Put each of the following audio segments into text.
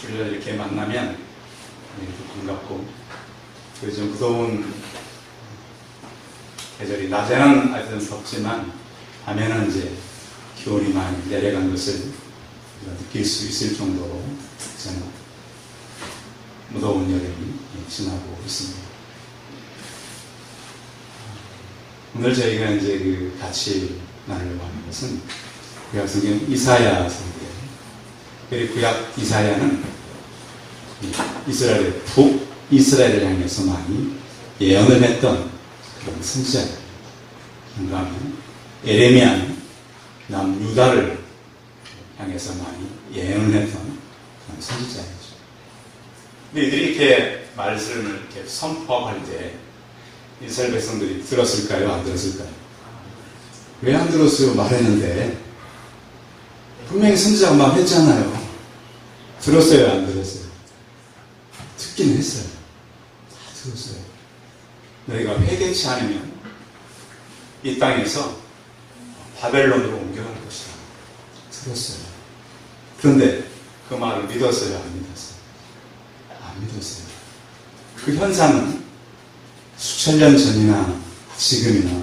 주일날 이렇게 만나면 반갑고, 좀 무더운 계절이 낮에는 아주 덥지만 밤에는 이제 기온이 많이 내려간 것을 느낄 수 있을 정도로 저는 무더운 여름이 지나고 있습니다. 오늘 저희가 이제 같이 나누려고 하는 것은 구약 성경 이사야 성경. 그 구약 이사야는 이스라엘 북이스라엘을 향해서 많이 예언을 했던 그런 선지자예요. 그러면 에레미야는 남유다를 향해서 많이 예언을 했던 그런 선지자이죠. 근데 이들이 이렇게 말씀을 이렇게 선포할 때 이스라엘 백성들이 들었을까요? 안 들었을까요? 왜 안 들었어요? 말했는데 분명히 선지자가 말했잖아요. 들었어요? 안 들었어요? 듣긴 했어요. 다 들었어요. 너희가 회개치 않으면 이 땅에서 바벨론으로 옮겨갈 것이다. 들었어요. 그런데 그 말을 믿었어요? 안 믿었어요? 안 믿었어요. 그 현상은 수천 년 전이나 지금이나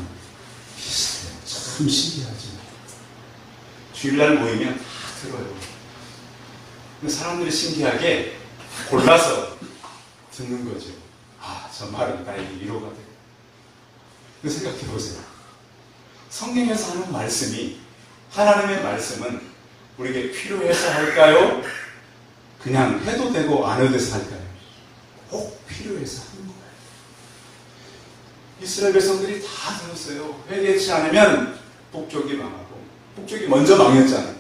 비슷해요. 참 신기하죠. 주일날 모이면 다 들어요. 사람들이 신기하게 골라서 듣는 거죠. 아, 저 말은 나에게 위로가 돼. 생각해 보세요. 성경에서 하는 말씀이, 하나님의 말씀은 우리에게 필요해서 할까요? 그냥 해도 되고 안 해도 돼서 할까요? 꼭 필요해서 하는 거예요. 이스라엘 백성들이 다 들었어요. 회개치 않으면 북쪽이 망하고, 북쪽이 먼저 망했잖아요.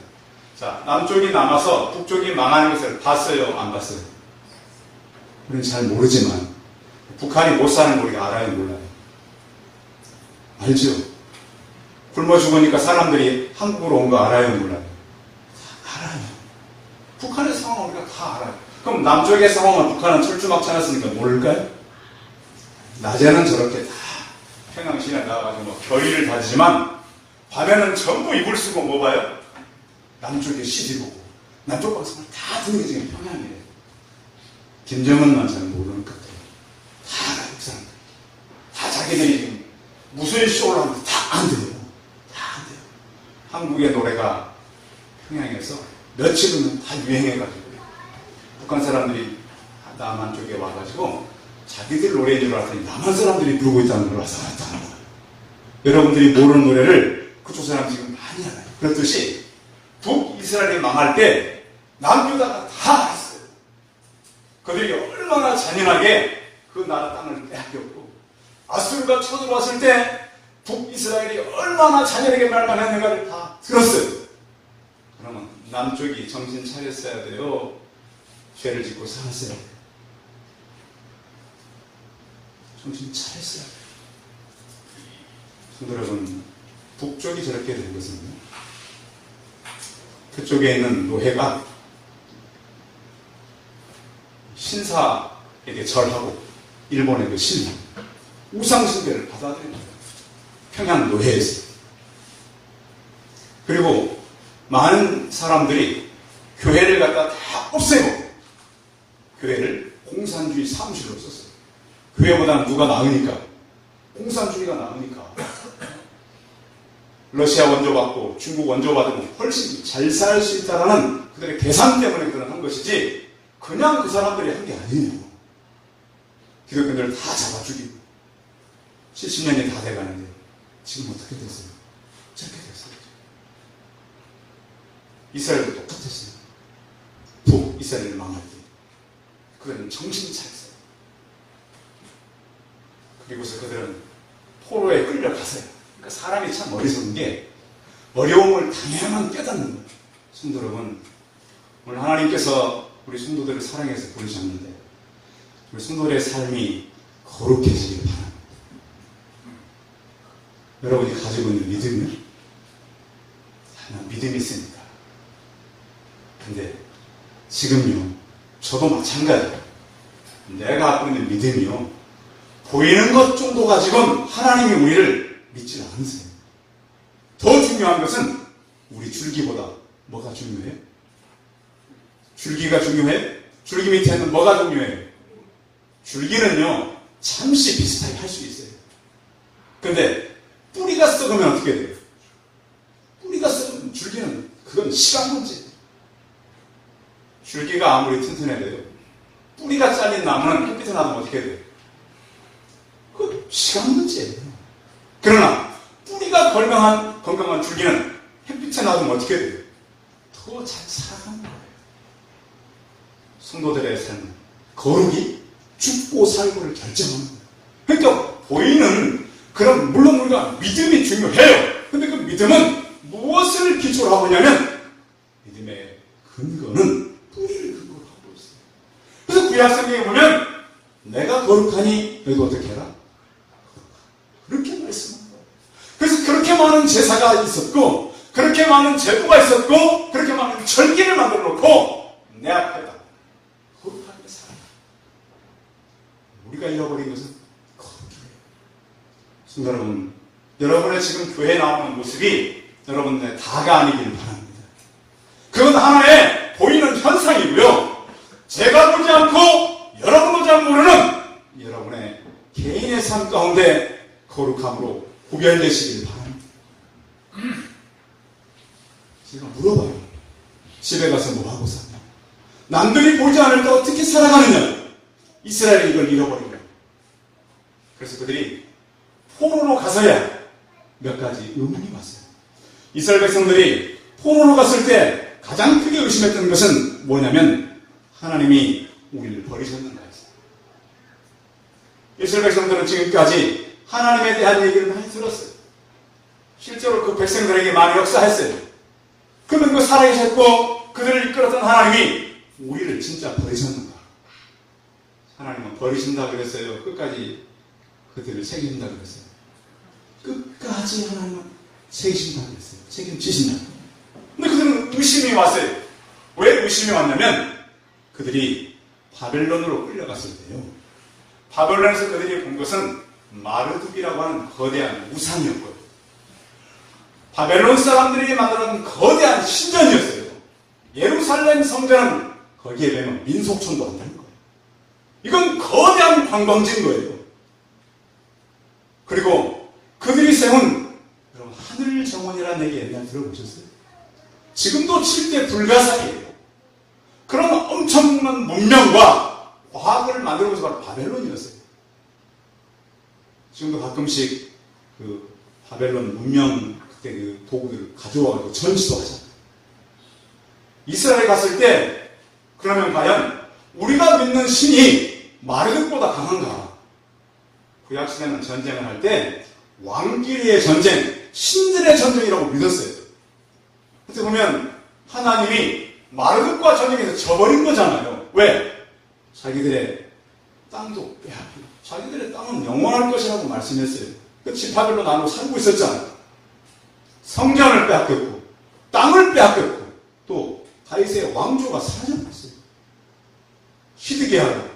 자, 남쪽이 남아서 북쪽이 망하는 것을 봤어요? 안 봤어요? 우리는 잘 모르지만 북한이 못 사는 거 우리가 알아요? 몰라요? 알죠? 굶어 죽으니까 사람들이 한국으로 온 거 알아요? 몰라요? 알아요. 북한의 상황을 우리가 다 알아요. 그럼 남쪽의 상황은 북한은 철조망치 않았으니까 모를까요? 낮에는 저렇게 다 평양시내 나와가지고 뭐 결의를 다지지만 밤에는 전부 이불 쓰고 뭐 봐요? 남쪽에 시비 보고 남쪽 방송을 다 듣는 게 지금 평양이에요. 김정은만 잘 모르는 것 같아요. 다 알아요, 그 사람들. 다 자기들이 지금 무슨 쇼를 하는데 다 안 돼요. 다 안 돼요. 한국의 노래가 평양에서 며칠 후면 다 유행해가지고 북한 사람들이 남한 쪽에 와가지고 자기들 노래인 줄 알았더니 남한 사람들이 부르고 있다는 걸 와서 알았다는 거예요. 여러분들이 모르는 노래를 그쪽 사람 지금 많이 알아요. 그렇듯이 북이스라엘이 망할 때 남유다가 다 알았어요. 그들이 얼마나 잔인하게 그 나라 땅을 빼앗겼고 아수르가 쳐들어왔을 때 북이스라엘이 얼마나 잔인하게 말만했는가를 다 들었어요. 그러면 남쪽이 정신 차렸어야 돼요? 죄를 짓고 살았어야 돼요? 정신 차렸어야 돼요. 성도 여러분, 북쪽이 저렇게 된 것은요, 그쪽에 있는 노예가 신사에게 절하고 일본의 그 신사 우상숭배를 받아들인 거예요. 평양 노예에서. 그리고 많은 사람들이 교회를 갖다 다 없애고 교회를 공산주의 사무실로 썼어요. 교회보다는 누가 나으니까, 공산주의가 나으니까. 러시아 원조받고 중국 원조받으면 훨씬 잘 살 수 있다는 그들의 계산 때문에 그런 한 것이지 그냥 그 사람들이 한 게 아니에요. 기독교인들을 다 잡아 죽이고 70년이 다 돼가는데 지금 어떻게 됐어요? 저렇게 됐어요. 이스라엘도 똑같았어요. 북이스라엘을 망할 때 그들은 정신 차렸어요. 그리고서 그들은 포로에 끌려가서요. 그러니까 사람이 참 어리석은 게 어려움을 당해야만 깨닫는 거예요. 성도 여러분, 오늘 하나님께서 우리 성도들을 사랑해서 부르셨는데 우리 성도들의 삶이 거룩해지길 바랍니다. 여러분이 가지고 있는 믿음은 하나 믿음이 있으니까. 근데 지금요, 저도 마찬가지예요. 내가 갖고 있는 믿음이요, 보이는 것 정도 가지고는 하나님이 우리를 믿지 않으세요. 더 중요한 것은 우리 줄기보다 뭐가 중요해요? 줄기가 중요해? 줄기 밑에는 뭐가 중요해요? 줄기는요, 잠시 비슷하게 할 수 있어요. 근데 뿌리가 썩으면 어떻게 돼요? 뿌리가 썩으면 줄기는 그건 시간 문제예요. 줄기가 아무리 튼튼해도요, 뿌리가 잘린 나무는 햇빛에 놔두면 어떻게 돼요? 그 시간 문제예요. 그러나 뿌리가 건강한 줄기는 햇빛에 놔두면 어떻게 돼요? 더 잘 살아가는 거예요. 성도들의 삶은 거룩이 죽고 살고를 결정하는 거예요. 그러니까 보이는 그런, 물론 우리가 믿음이 중요해요. 근데 그 믿음은 무엇을 기초로 하고 있냐면 믿음의 근거는 뿌리를 근거로 하고 있어요. 그래서 구약성경에 보면 내가 거룩하니 너희도 어떻게 해라? 그렇게 말씀한 거예요. 그래서 그렇게 많은 제사가 있었고, 그렇게 많은 제도가 있었고, 그렇게 많은 절기를 만들어 놓고 내 앞에다 거룩하게 살아라. 우리가 잃어버린 것은 거룩이에요. 성도 여러분, 여러분의 지금 교회에 나오는 모습이 여러분의 다가 아니길 바랍니다. 그건 하나의 보이는 현상이고요. 제가 보지 않고 여러분 보지 않고 모르는 여러분의 개인의 삶 가운데 거룩함으로 구별되시길 바랍니다. 제가 물어봐요. 집에 가서 뭐 하고 사냐? 남들이 보지 않을 때 어떻게 살아가느냐? 이스라엘이 이걸 잃어버린 거예요. 그래서 그들이 포로로 가서야 몇 가지 의문이 왔어요. 이스라엘 백성들이 포로로 갔을 때 가장 크게 의심했던 것은 뭐냐면 하나님이 우리를 버리셨는가 했어요. 이스라엘 백성들은 지금까지 하나님에 대한 얘기를 많이 들었어요. 실제로 그 백성들에게 많이 역사했어요. 그러면 그 살아계셨고 그들을 이끌었던 하나님이 우리를 진짜 버리셨는가? 하나님은 버리신다 그랬어요. 끝까지 그들을 책임진다 그랬어요. 끝까지 하나님은 책임진다 그랬어요. 책임지신다. 근데 그들은 의심이 왔어요. 왜 의심이 왔냐면 그들이 바벨론으로 끌려갔을 때요. 바벨론에서 그들이 본 것은 마르둑이라고 하는 거대한 우상이었고요. 바벨론 사람들이 만들어낸 거대한 신전이었어요. 예루살렘 성전은 거기에 되면 민속촌도 한다는 거예요. 이건 거대한 관광지인 거예요. 그리고 그들이 세운 여러분 하늘 정원이라는 얘기 옛날에 들어보셨어요? 지금도 7대 불가사리예요. 그런 엄청난 문명과 과학을 만들어 본 것이 바로 바벨론이었어요. 지금도 가끔씩 그 바벨론 문명 그때 그 도구들을 가져와서 전시도 하잖아요. 이스라엘에 갔을 때 그러면 과연 우리가 믿는 신이 마르둑보다 강한가? 구약시대는 전쟁을 할 때 왕끼리의 전쟁, 신들의 전쟁이라고 믿었어요. 그때 보면 하나님이 마르둑과 전쟁에서 져버린 거잖아요. 왜? 자기들의 땅도 빼앗기고 자기들의 땅은 영원할 것이라고 말씀했어요. 그 지파별로 나누고 살고 있었잖아요. 성전을 빼앗겼고 땅을 빼앗겼고 또 다윗의 왕조가 사라져버렸어요. 히드기야가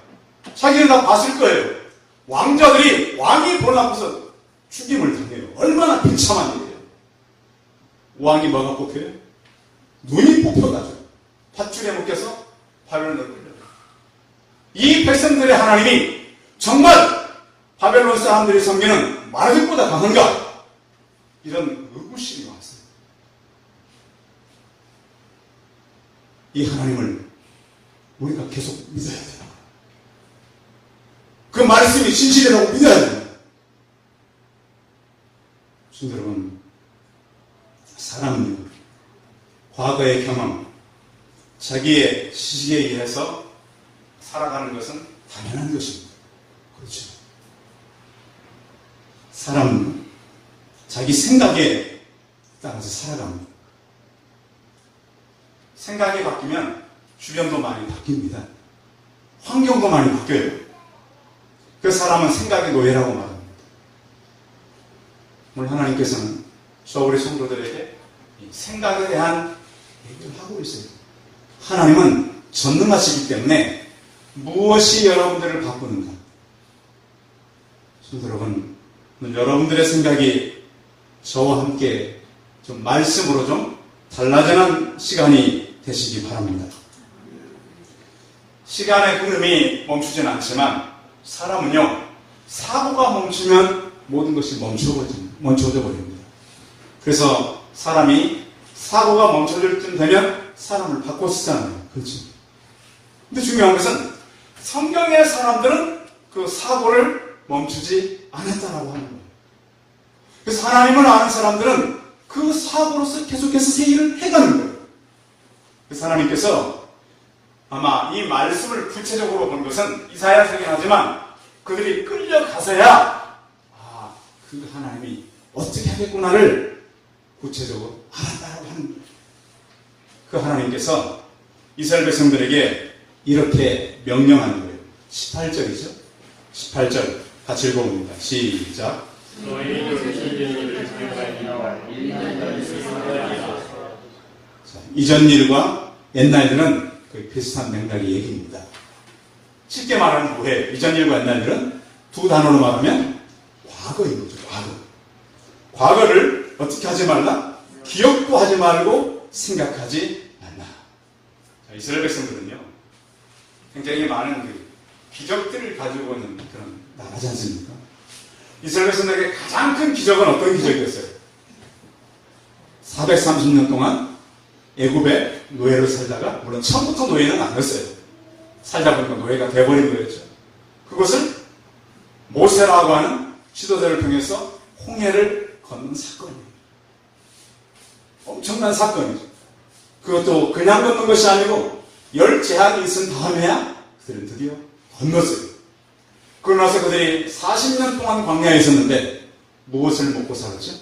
자기는 다 봤을 거예요. 왕자들이 왕이 본 앞에서 죽임을 당해요. 얼마나 비참한 일이에요. 왕이 뭐가 뽑혀요? 눈이 뽑혀가지고 밧줄에 묶여서 바벨론으로 끌려가요. 이 백성들의 하나님이 정말 바벨론 사람들이 섬기는 마르둑보다 강한가? 이런 의구심이 왔어요. 이 하나님을 우리가 계속 믿어야 돼요. 그 말씀이 진실이라고 믿어야 돼요. 성도 여러분, 사람은 과거의 경험, 자기의 지식에 의해서 살아가는 것은 당연한 것입니다. 그렇죠. 사람은 자기 생각에 따라서 살아갑니다. 생각이 바뀌면 주변도 많이 바뀝니다. 환경도 많이 바뀌어요. 그 사람은 생각의 노예라고 말합니다. 오늘 하나님께서는 저 우리 성도들에게 생각에 대한 얘기를 하고 있어요. 하나님은 전능하시기 때문에 무엇이 여러분들을 바꾸는가? 성도 여러분, 여러분들의 생각이 저와 함께 좀 말씀으로 좀 달라지는 시간이 되시기 바랍니다. 시간의 흐름이 멈추진 않지만 사람은요, 사고가 멈추면 모든 것이 멈춰져 버립니다. 그래서 사람이 사고가 멈춰질 쯤 되면 사람을 바꿔 쓰잖아요. 그렇죠? 근데 중요한 것은 성경의 사람들은 그 사고를 멈추지 않았다라고 하는 거예요. 그래서 하나님을 아는 사람들은 그 사고로서 계속해서 새 일을 해가는 거예요. 그래서 하나님께서 아마 이 말씀을 구체적으로 본 것은 이사야서긴 하지만 그들이 끌려가서야 그 하나님이 어떻게 하겠구나를 구체적으로 알았다라고 하는 거예요. 그 하나님께서 이스라엘 백성들에게 이렇게 명령하는 거예요. 18절이죠. 18절 같이 읽어봅니다. 시작. 이전 일과 옛날 일은 거의 비슷한 맥락의 얘기입니다. 쉽게 말하면 뭐예요? 이전 일과 옛날 일은 두 단어로 말하면 과거인 거죠. 과거를 어떻게 하지 말라? 기억도 하지 말고 생각하지 말라. 자, 이스라엘 백성들은요, 굉장히 많은 기적들을 가지고 있는 그런 나라지 않습니까? 이스라엘 백성들에게 가장 큰 기적은 어떤 기적이었어요? 430년 동안 애굽에 노예로 살다가, 물론 처음부터 노예는 아니었어요. 살다 보니까 노예가 돼버린 거였죠. 그것을 모세라고 하는 지도자를 통해서 홍해를 건넌 사건이에요. 엄청난 사건이죠. 그것도 그냥 건넌 것이 아니고 10제한이 있은 다음에야 그들은 드디어 건넜어요. 그러고 나서 그들이 40년 동안 광야에 있었는데 무엇을 먹고 살았죠?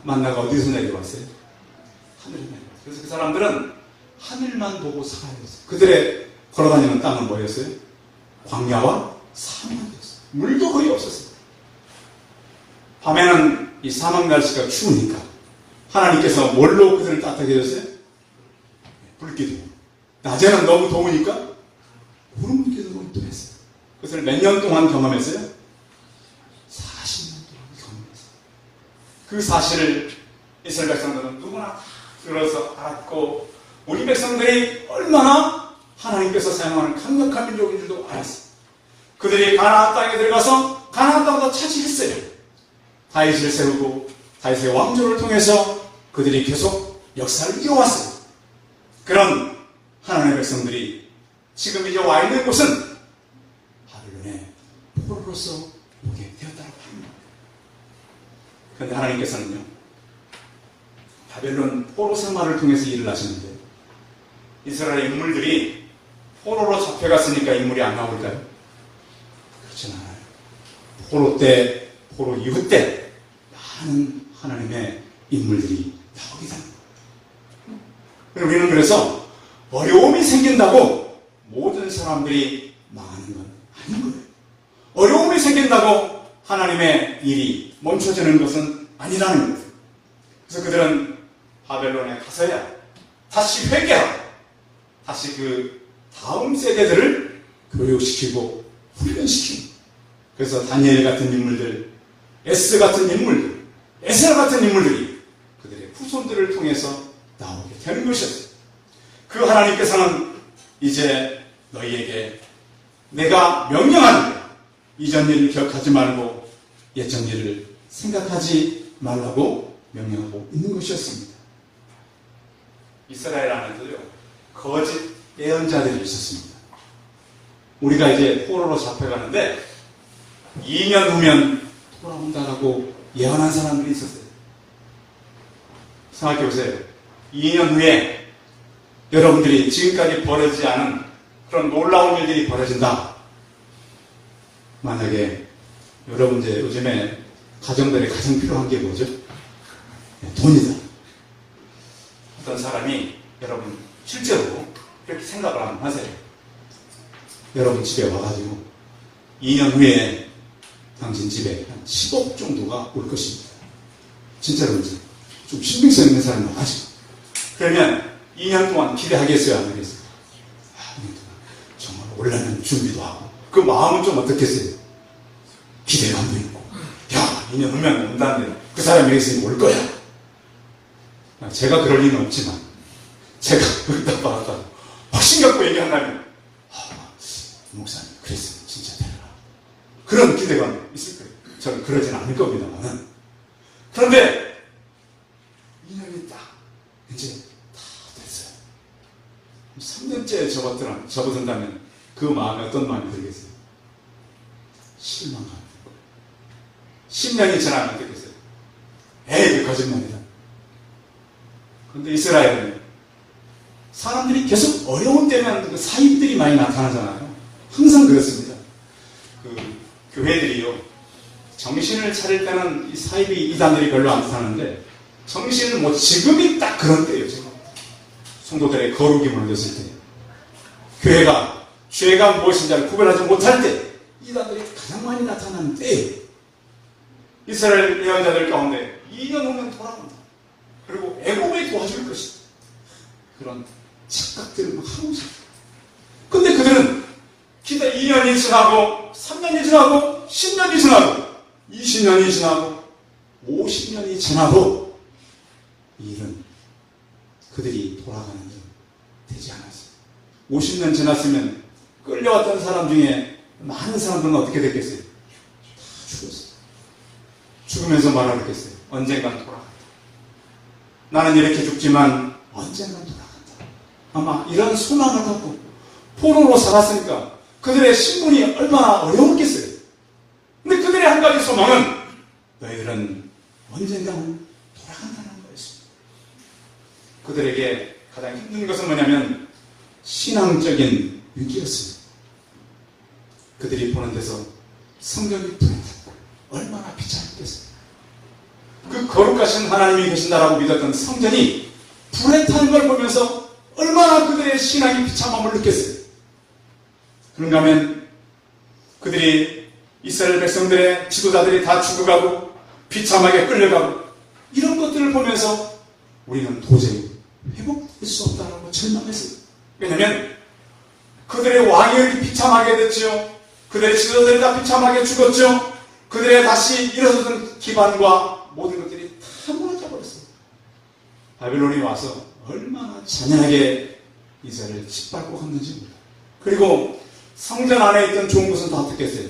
만나가 어디서 내려왔어요? 하늘에 내려왔어요. 그래서 그 사람들은 하늘만 보고 살아야 됐어요. 그들의 걸어다니는 땅은 뭐였어요? 광야와 사막이었어요. 물도 거의 없었어요. 밤에는 이 사막 날씨가 추우니까 하나님께서 뭘로 그들을 따뜻하게 해줬어요? 불기둥. 낮에는 너무 더우니까 구름 기둥으로 또 했어요. 그것을 몇 년 동안 경험했어요? 40년 동안 경험했어요. 그 사실을 이스라엘 백성들은 누구나 다 들어서 알았고, 우리 백성들이 얼마나 하나님께서 사용하는 강력한 민족인 줄도 알았어요. 그들이 가나안 땅에 들어가서 가나안 땅도 차지했어요. 다윗을 세우고 다윗의 왕조를 통해서 그들이 계속 역사를 이어왔어요. 그런 하나님의 백성들이 지금 이제 와 있는 곳은 바벨론의 포로로서 오게 되었다고 합니다. 그런데 하나님께서는요, 바벨론 포로 생활을 통해서 일을 하시는데, 이스라엘 인물들이 포로로 잡혀갔으니까 인물이 안 나올까요? 그렇진 않아요. 포로 때, 포로 이후 때 많은 하나님의 인물들이 나오게 됩니다. 우리는 그래서 어려움이 생긴다고 모든 사람들이 망하는 건 아닌 거예요. 어려움이 생긴다고 하나님의 일이 멈춰지는 것은 아니라는 거예요. 그래서 그들은 바벨론에 가서야 다시 회개하고 다시 그 다음 세대들을 교육시키고 훈련시키고, 그래서 다니엘 같은 인물들, 에스 같은 인물들, 에스라 같은 인물들이 그들의 후손들을 통해서 나오게 되는 것이었어요. 그 하나님께서는 이제 너희에게 내가 명령하는데 이전 일을 기억하지 말고 예전 일을 생각하지 말라고 명령하고 있는 것이었습니다. 이스라엘 안에도요, 거짓 예언자들이 있었습니다. 우리가 이제 포로로 잡혀가는데 2년 후면 돌아온다라고 예언한 사람들이 있었어요. 생각해보세요. 2년 후에 여러분들이 지금까지 벌어지지 않은 그런 놀라운 일들이 벌어진다. 만약에 여러분 이제 요즘에 가정들이 가장 필요한 게 뭐죠? 돈이다. 어떤 사람이 여러분 실제로 그렇게 생각을 한번 하세요. 여러분 집에 와가지고 2년 후에 당신 집에 한 10억 정도가 올 것입니다. 진짜로 이제 좀 신빙성 있는 사람이 와가지고, 그러면 2년 동안 기대하겠어요? 안 하겠어요? 정말 올라는 준비도 하고, 그 마음은 좀 어떻겠어요? 기대감도 있고, 야, 2년 후면 온다는데 그 사람이 여기서 올 거야. 제가 그럴 리는 없지만 제가 여기다 봐서 확신이 갖고 얘기한다면 목사님 그랬으면 진짜 되라. 그런 기대감이 있을 거예요. 저는 그러진 않을 겁니다만은. 그런데 2년이 딱 이제 다 됐어요. 3년째 접어든다면 그 마음에 어떤 마음이 들겠어요? 실망감. 10년이 지나면 어떻겠어요? 에이, 거짓말이다. 그런데 이스라엘은 사람들이 계속 어려운 때면 그 사입들이 많이 나타나잖아요. 항상 그렇습니다. 그 교회들이요, 정신을 차릴 때는 이 사입이 이단들이 별로 안 나타나는데, 정신을 뭐 지금이 딱 그런 때예요. 지금 성도들의 거룩이 무너졌을 때, 교회가 죄가 무엇인지를 구별하지 못할 때 이단들이 가장 많이 나타나는 때예요. 이스라엘 예언자들 가운데 2년 후면 돌아온다. 그리고 애굽에 도와줄 것이다. 그런 착각들을 막 하고 있어요. 근데 그들은 기대 2년이 지나고 3년이 지나고 10년이 지나고 20년이 지나고 50년이 지나도 이 일은 그들이 돌아가는 일 되지 않았어요. 50년 지났으면 끌려왔던 사람 중에 많은 사람들은 어떻게 됐겠어요? 다 죽었어요. 죽으면서 말하겠어요. 언젠간 돌아간다. 나는 이렇게 죽지만 언젠간 돌아간다. 아마 이런 소망을 갖고 포로로 살았으니까 그들의 신분이 얼마나 어려웠겠어요. 근데 그들의 한 가지 소망은 너희들은 언젠간 돌아간다는 거였습니다. 그들에게 가장 힘든 것은 뭐냐면 신앙적인 위기였습니다. 그들이 보는 데서 성경이 불했다. 얼마나 비참했겠어요. 그 거룩하신 하나님이 계신다라고 믿었던 성전이 불에 타는 걸 보면서 얼마나 그들의 신앙이 비참함을 느꼈어요. 그런가 하면 그들이 이스라엘 백성들의 지도자들이 다 죽어가고 비참하게 끌려가고 이런 것들을 보면서 우리는 도저히 회복될 수 없다라고 절망했어요. 왜냐하면 그들의 왕이 비참하게 됐죠. 그들의 지도자들이 다 비참하게 죽었죠. 그들의 다시 일어서던 기반과 모든 것들이 다 무너져 버렸어요. 바빌론이 와서 얼마나 잔인하게 이스라엘을 짓밟고 갔는지 몰라요. 그리고 성전 안에 있던 좋은 것은 다 어떻게 했어요?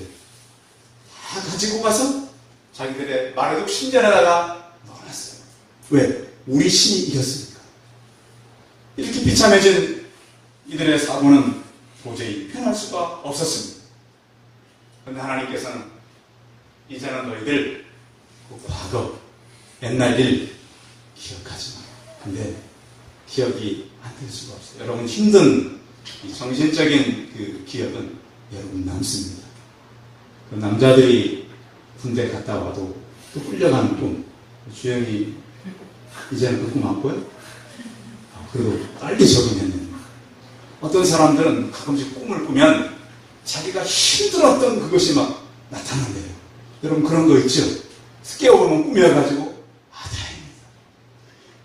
다 가지고 가서 자기들의 마르둑 신전에다가 넣어놨어요. 왜? 우리 신이 이겼으니까. 이렇게 비참해진 이들의 사고는 도저히 편할 수가 없었습니다. 그런데 하나님께서는 이제는 너희들 그 과거, 옛날 일 기억하지 마. 근데 기억이 안 될 수가 없어요. 여러분 힘든 이 정신적인 그 기억은 여러분 남습니다. 그 남자들이 군대 갔다 와도 또 끌려가는 꿈. 주영이 이제는 그 꿈 안 꿔요? 그래도 빨리 적응했네요. 어떤 사람들은 가끔씩 꿈을 꾸면 자기가 힘들었던 그것이 막 나타난대요. 여러분 그런 거 있죠? 깨어보면 꿈이어가지고 다행입니다.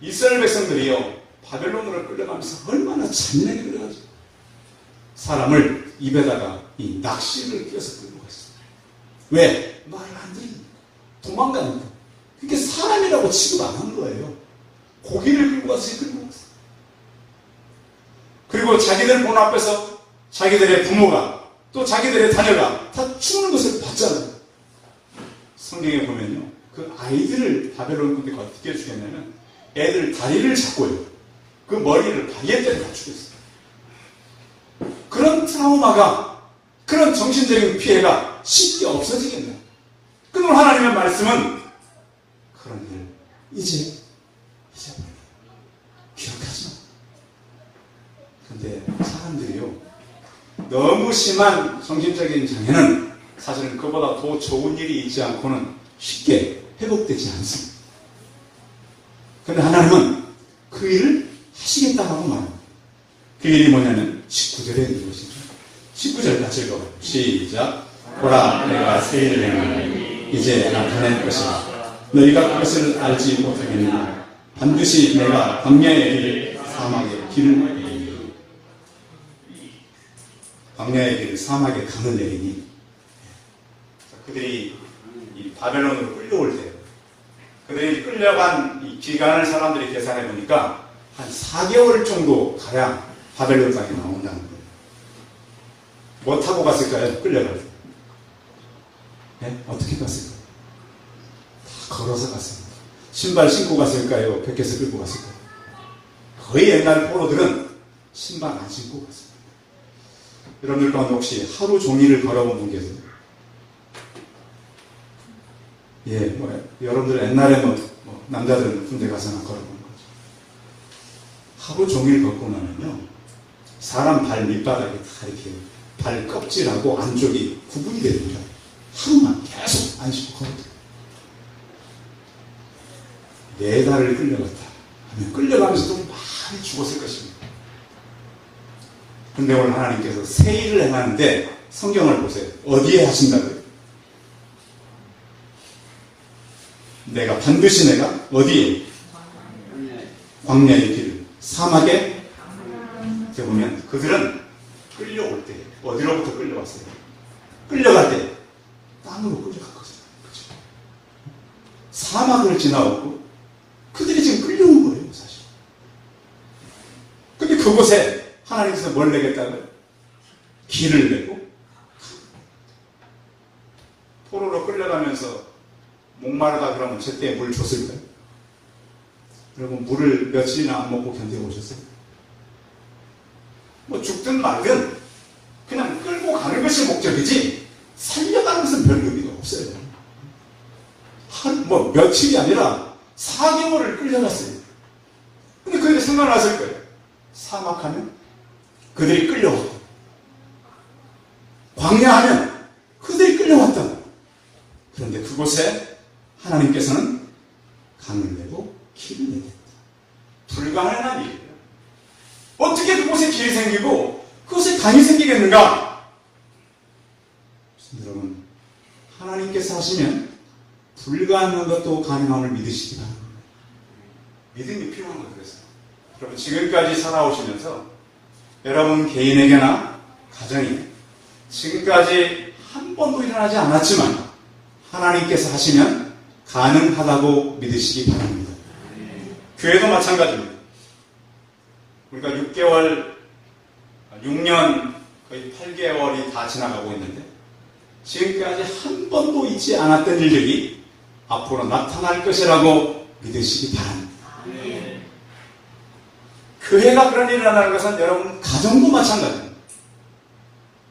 이스라엘 백성들이요 바벨론으로 끌려가면서 얼마나 잔인하게 끌려가죠. 사람을 입에다가 이 낚시를 끼워서 끌고 갔습니다. 왜? 말을 안 들으니까. 도망가니까. 그게 사람이라고 취급 안 한 거예요. 고기를 끌고 가서 끌고 갔어요. 그리고 자기들 본 앞에서 자기들의 부모가 또 자기들의 자녀가 다 죽는 것을 봤잖아요. 성경에 보면요. 그 아이들을 바벨론 군대가 어떻게 죽였냐면 애들 다리를 잡고요. 그 머리를 바위에 때려 다 죽였어요. 그런 트라우마가, 그런 정신적인 피해가 쉽게 없어지겠나요? 그럼 하나님의 말씀은 그런 일 이제 잊어버려. 기억하지 마. 근데 사람들이요 너무 심한 정신적인 장애는 사실은 그보다 더 좋은 일이 있지 않고는 쉽게 회복되지 않습니다. 그런데 하나님은 그 일을 하시겠다고 말합니다. 그 일이 뭐냐면 19절에 있는 것이죠. 19절 같이 읽어봐요. 시작. 보라 내가 새 일을 행하니 이제 나타낼 것이라. 너희가 그것을 알지 못하겠느냐. 반드시 내가 광야의 길을 사막의 길을 내리니. 광야의 길을 사막의 강을 내리니. 그들이 이 바벨론으로 끌려올 때 그들이 끌려간 이 기간을 사람들이 계산해 보니까 한 4개월 정도 가량 바벨론 땅에 나온다는 거예요. 뭐 타고 갔을까요? 끌려갈 때. 네? 어떻게 갔을까요? 다 걸어서 갔습니다. 신발 신고 갔을까요? 백개서 끌고 갔을까요? 거의 옛날 포로들은 신발 안 신고 갔습니다. 여러분들 가운데 혹시 하루 종일을 걸어본 분 계세요? 예, 여러분들 옛날에 남자들은 군대 가서나 걸어보는 거죠. 하루 종일 걷고 나면요, 사람 발 밑바닥이 다 이렇게 발 껍질하고 안쪽이 구분이 됩니다. 하루만 계속 안 신고 걸어도. 4달을 끌려갔다 하면 끌려가면서 좀 많이 죽었을 것입니다. 근데 오늘 하나님께서 새 일을 행하는데 성경을 보세요. 어디에 하신다고요? 반드시 어디에? 광야의 길을, 사막에 보면 그들은 끌려올 때 어디로부터 끌려왔어요? 끌려갈 때 땅으로 끌려갔거든요. 그렇죠? 사막을 지나오고 그들이 지금 끌려온 거예요, 사실. 근데 그곳에 하나님께서 뭘 내겠다고요? 길을 내고, 포로로 끌려가면서 목마르다 그러면 제때 물 줬을까요? 여러분, 물을 며칠이나 안 먹고 견뎌보셨어요? 죽든 말든 그냥 끌고 가는 것이 목적이지 살려가는 것은 별 의미가 없어요. 며칠이 아니라 4개월을 끌려갔어요. 근데 그들이 생각났을 거예요. 사막하면 그들이 끌려왔고, 광야하면 그들이 끌려왔다. 그런데 그곳에 하나님께서는 강을 내고 길을 내겠다. 불가능한 일이에요. 어떻게 그곳에 길이 생기고 그곳에 강이 생기겠는가? 여러분, 하나님께서 하시면 불가능한 것도 가능함을 믿으시기 바랍니다. 믿음이 필요한 거예요. 그래서 여러분, 지금까지 살아오시면서 여러분 개인에게나 가정이 지금까지 한 번도 일어나지 않았지만 하나님께서 하시면 가능하다고 믿으시기 바랍니다. 교회도 마찬가지입니다. 우리가 6년, 거의 8개월이 다 지나가고 있는데 지금까지 한 번도 있지 않았던 일들이 앞으로 나타날 것이라고 믿으시기 바랍니다. 교회가 그런 일이 일어나는 것은 여러분 가정도 마찬가지입니다.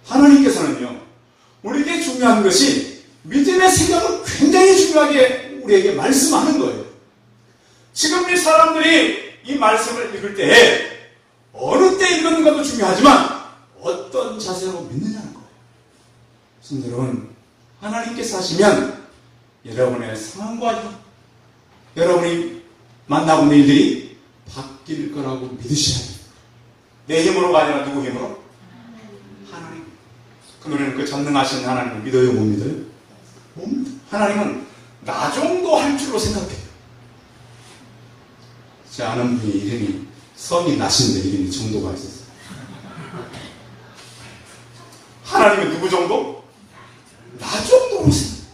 하나님께서는요, 우리에게 중요한 것이 믿음의 생각을 굉장히 중요하게 우리에게 말씀하는 거예요. 지금 이 사람들이 이 말씀을 읽을 때에 어느 때 읽는가도 중요하지만 어떤 자세로 믿느냐는 거예요. 성도 여러분, 하나님께서 하시면 여러분의 상황과 여러분이 만나고 있는 일들이 바뀔 거라고 믿으셔야 돼요. 내 힘으로가 아니라 누구 힘으로? 하나님. 그 노래는 그 전능하신 하나님을 믿어요, 못 믿어요? 못 믿어요. 하나님은 나 정도 할 줄로 생각해요. 제 아는 분이 이름이 성이 나신데 이름이 정도가 있었어요. 하나님은 누구 정도? 나 정도로 생각해요.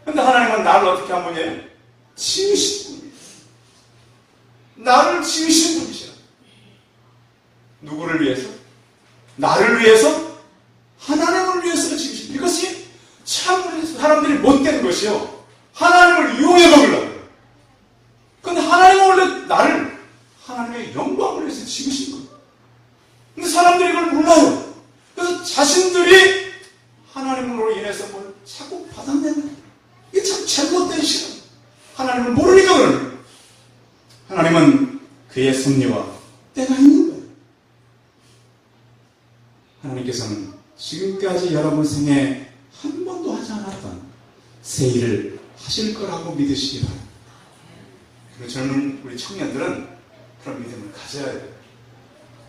근데 하나님은 나를 어떻게 한 분이에요? 지으신 분이에요. 나를 지으신 분이시라. 누구를 위해서? 나를 위해서? 하나님을 위해서 지으신. 이것이 참 사람들이 못된 것이요, 하나님을 이용해 먹으려고. 근데 하나님은 원래 나를 하나님의 영광을 위해서 지으신 거예요. 근데 사람들이 그걸 몰라요. 그래서 자신들이 하나님으로 인해서 뭘 자꾸 받아내는 거예요. 이게 참 잘못된 시간. 하나님을 모르니까 그러는 거예요. 하나님은 그의 섭리와 때가 있는 거예요. 하나님께서는 지금까지 여러분 생에 한 번도 하지 않았던 새 일을 하실 거라고 믿으시기 바랍니다. 그리고 젊은 우리 청년들은 그런 믿음을 가져야 돼요.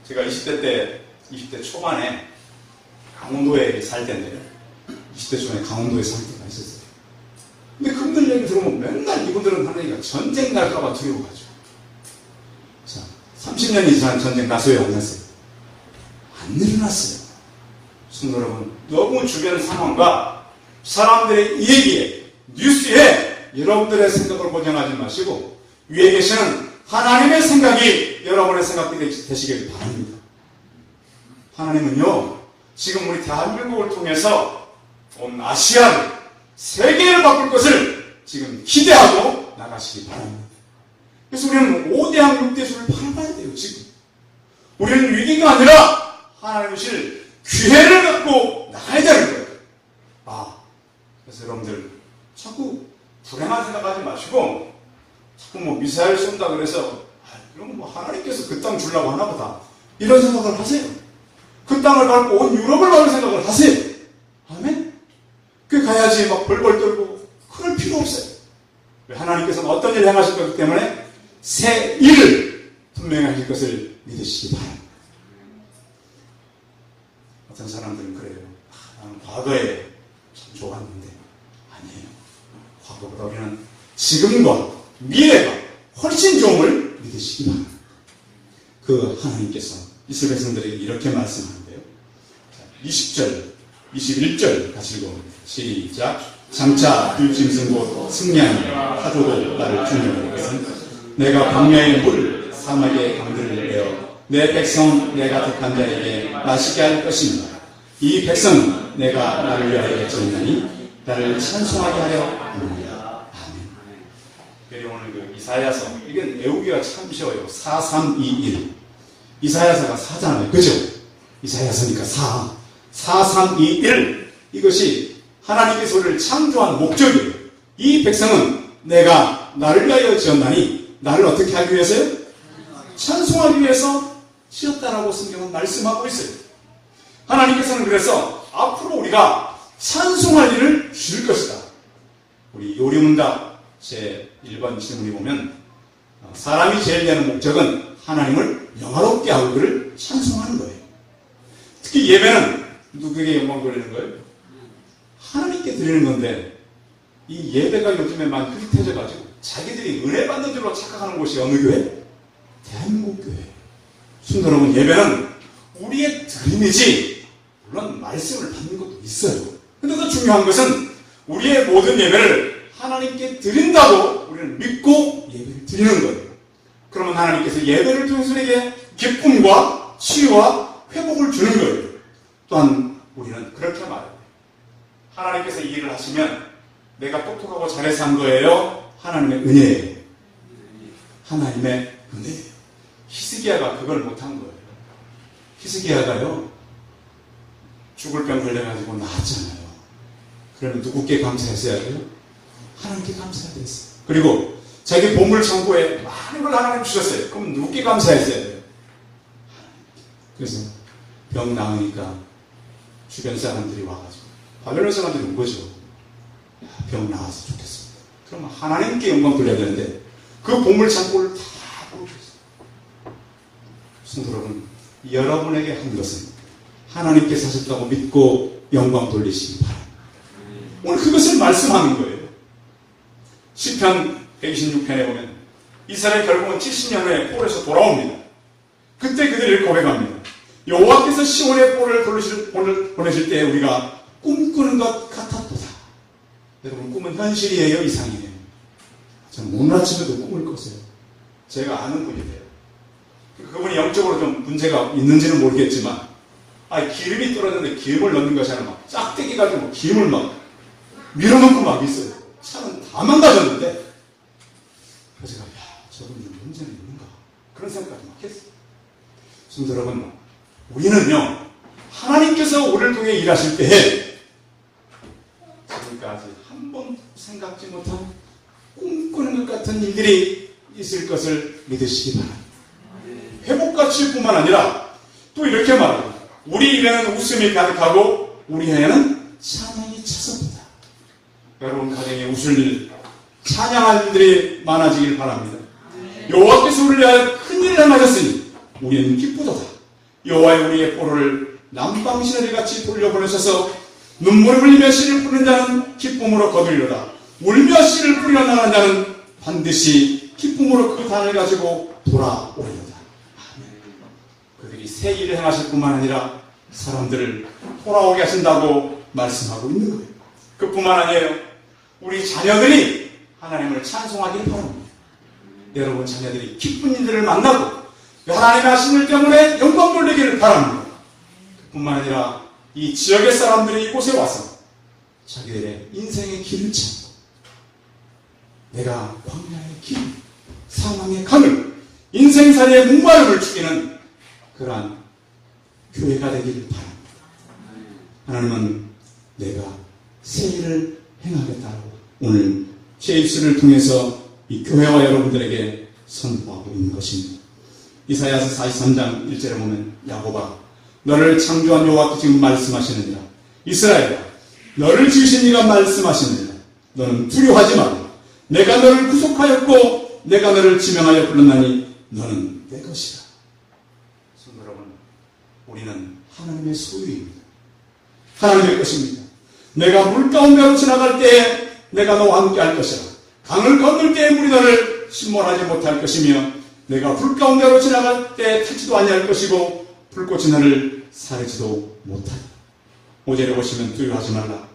제가 20대 초반에 강원도에 살 때인데요. 20대 초반에 강원도에 살 때가 있었어요. 근데 그분들 얘기 들으면 맨날 이분들은 하는 얘기가 전쟁 날까봐 두려워가지고. 자, 30년이 지난 전쟁 나서요, 안 났어요? 안 일어났어요. 성도 여러분, 너무 주변 상황과 사람들의 얘기에, 뉴스에 여러분들의 생각을 고정하지 마시고 위에 계시는 하나님의 생각이 여러분의 생각이 되시길 바랍니다. 하나님은요, 지금 우리 대한민국을 통해서 온 아시아를, 세계를 바꿀 것을 지금 기대하고 나가시기 바랍니다. 그래서 우리는 5대항 6대수를 바라봐야 돼요, 지금. 우리는 위기가 아니라 하나님 주실 기회를 갖고 나가야 되는 거예요. 그래서 여러분들, 자꾸 불행한 생각하지 마시고, 자꾸 미사일 쏜다 그래서, 이런 하나님께서 그 땅 주려고 하나 보다. 이런 생각을 하세요. 그 땅을 밟고 온 유럽을 받을 생각을 하세요. 아멘? 그 가야지 막 벌벌 떨고, 그럴 필요 없어요. 하나님께서는 어떤 일을 행하실 거기 때문에 새 일을 분명히 하실 것을 믿으시기 바랍니다. 어떤 사람들은 그래요. 나는 과거에 참 좋았는데, 아니에요. 과거보다 우리는 지금과 미래가 훨씬 좋음을 믿으시기 바랍니다. 그 하나님께서 이스라엘 백성들에게 이렇게 말씀하는데요. 20절, 21절 같이 읽어봅니다. 시작. 장차 들짐승 곧 승리하니 하조도 나를 중요할 것은 내가 광야의 물 사막의 강들을 내어 내 백성 내가 택한 자에게 마시게 할 것입니다. 이 백성은 내가 나를 위하여 지었나니 나를 찬송하게 하려 합니다. 아멘. 그리고 오늘 그 이사야서, 이건 외우기가 참 쉬워요. 4321. 이사야서가 4잖아요. 그죠? 이사야서니까 4. 4321. 이것이 하나님께서 우리를 창조한 목적이에요. 이 백성은 내가 나를 위하여 지었나니, 나를 어떻게 하기 위해서요? 찬송하기 위해서 지었다라고 성경은 말씀하고 있어요. 하나님께서는 그래서 앞으로 우리가 찬송할 일을 주실 것이다. 우리 요리문답 제1번 질문에 보면 사람이 제일 되는 목적은 하나님을 영화롭게 하고 그를 찬송하는 거예요. 특히 예배는 누구에게 영광 돌리는 거예요? 하나님께 드리는 건데, 이 예배가 요즘에 많이 흐릿해져가지고 자기들이 은혜 받는 줄로 착각하는 곳이 어느 교회? 대한민국 교회. 순 여러분, 예배는 우리의 드림이지, 물론 말씀을 받는 것도 있어요. 근데 더 중요한 것은 우리의 모든 예배를 하나님께 드린다고 우리는 믿고 예배를 드리는 거예요. 그러면 하나님께서 예배를 통해서 우리에게 기쁨과 치유와 회복을 주는 거예요. 또한 우리는 그렇게 말해요. 하나님께서 이 일을 하시면 내가 똑똑하고 잘해서 한 거예요? 하나님의 은혜예요. 하나님의 은혜예요. 히스기야가 그걸 못한 거예요. 히스기야가요, 죽을 병 걸려가지고 나았잖아요. 그러면 누구께 감사했어야 돼요? 하나님께 감사해야 됐어요. 그리고 자기 보물 창고에 많은 걸 하나님 주셨어요. 그럼 누구께 감사했어야 돼요? 그래서 병 나으니까 주변 사람들이 와가지고, 바벨론 사람들이 온 거죠. 병 나아서 좋겠습니다. 그럼 하나님께 영광 돌려야 되는데 그 보물 창고를 다 보여줬어요. 성도 여러분, 여러분에게 한 것은 하나님께서 하셨다고 믿고 영광 돌리시기 바랍니다. 오늘 그것을 말씀하는 거예요. 시편 126편에 보면 이스라엘 결국은 70년 후에 폴에서 돌아옵니다. 그때 그들을 고백합니다. 여호와께서 시온의 폴을 보내실 때 우리가 꿈꾸는 것 같았도다. 여러분, 꿈은 현실이에요, 이상이에요? 저는 오늘 아침에도 꿈을 꿨어요. 제가 아는 분이에요. 그분이 영적으로 좀 문제가 있는지는 모르겠지만, 기름이 떨어졌는데 기름을 넣는 것이 아니라 막 짝대기 가지고 기름을 막 밀어넣고 막 있어요. 차는 다 망가졌는데, 그래서 제가, 저분이 문제는 있는가? 그런 생각까지 막 했어요. 성도 여러분, 우리는요, 하나님께서 우리를 통해 일하실 때에 지금까지 한 번도 생각지 못한 꿈꾸는 것 같은 일들이 있을 것을 믿으시기 바랍니다. 회복과 치유뿐만 아니라 또 이렇게 말합니다. 우리 입에는 웃음이 가득하고 우리 혀에는 찬양이 차섭니다. 여러분 가정에 웃을 일, 찬양할 일들이 많아지길 바랍니다. 여호와께서 우리를 위하여 큰 일을 행하셨으니 우리는 기쁘도다. 여호와의 우리의 포로를 남방시내리같이 돌려보내셔서 눈물을 흘리며 씨를 뿌리는 자는 기쁨으로 거두리로다. 울며 씨를 뿌리러 나가는 자는 반드시 기쁨으로 그 단을 가지고 돌아오리로다. 그들이 새 일을 행하실 뿐만 아니라 사람들을 돌아오게 하신다고 말씀하고 있는 거예요. 그뿐만 아니에요. 우리 자녀들이 하나님을 찬송하길 바랍니다. 여러분 자녀들이 기쁜 일들을 만나고 하나님의 하신 일 때문에 영광 돌리기를 바랍니다. 뿐만 아니라 이 지역의 사람들이 이곳에 와서 자기들의 인생의 길을 찾고 내가 광야의 길, 사망의 강을, 인생살이의 목마름을 죽이는 그러한 교회가 되기를 바랍니다. 하나님은 내가 새 일을 행하겠다고 오늘 제 입술을 통해서 이 교회와 여러분들에게 선포하고 있는 것입니다. 이사야서 43장 1절에 보면 야곱아 너를 창조한 여호와께서 지금 말씀하시느니라. 이스라엘아 너를 지으신 이가 말씀하시느니라. 너는 두려워하지 말라. 내가 너를 구속하였고 내가 너를 지명하여 불렀나니 너는 내 것이라. 성도 여러분, 우리는 하나님의 소유입니다. 하나님의 것입니다. 내가 물 가운데로 지나갈 때에 내가 너와 함께 할 것이라. 강을 건널 때에 물이 너를 침몰하지 못할 것이며 내가 불 가운데로 지나갈 때 타지도 아니할 것이고 불꽃이 너를 사르지도 못하리. 5절에 보시면 두려워하지 말라.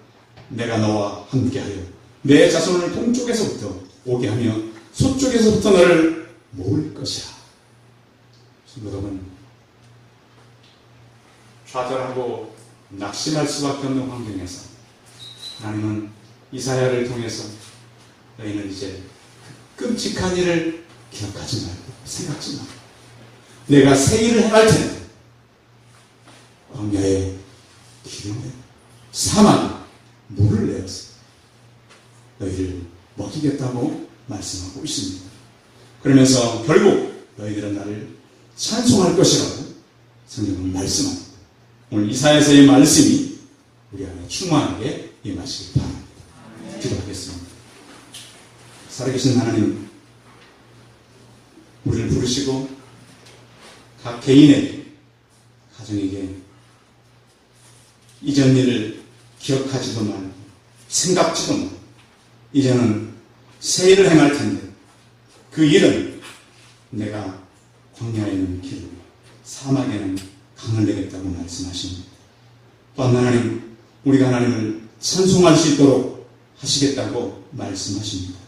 내가 너와 함께하여 내 자손을 동쪽에서부터 오게 하며 서쪽에서부터 너를 모을 것이라. 여러분, 좌절하고 낙심할 수밖에 없는 환경에서 하나님은 이사야를 통해서 너희는 이제 그 끔찍한 일을 기억하지 말고 생각지 말고 내가 새 일을 행할 텐데 광야에 기름에 사막에 물을 내어서 너희를 먹이겠다고 말씀하고 있습니다. 그러면서 결국 너희들은 나를 찬송할 것이라고 성경은 말씀합니다. 오늘 이사야서의 말씀이 우리 안에 충만하게 임하시길 바랍니다. 기도하겠습니다. 살아계신 하나님, 우리를 부르시고 각 개인에게, 가정에게 이전 일을 기억하지도 말고 생각지도 말고 이제는 새 일을 행할 텐데 그 일은 내가 광야에는 길을 사막에는 강을 내겠다고 말씀하십니다. 또한 하나님, 우리가 하나님을 찬송할 수 있도록 하시겠다고 말씀하십니다.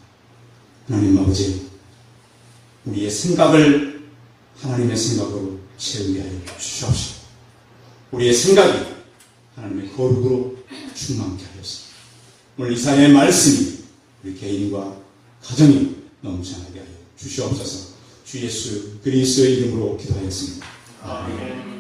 하나님 아버지, 우리의 생각을 하나님의 생각으로 채우게 하여 주시옵시고 우리의 생각이 하나님의 거룩으로 충만케 하여서 오늘 이사야의 말씀이 우리 개인과 가정이 넘쳐나게 하여 주시옵소서. 주 예수 그리스도의 이름으로 기도하였습니다. 아멘.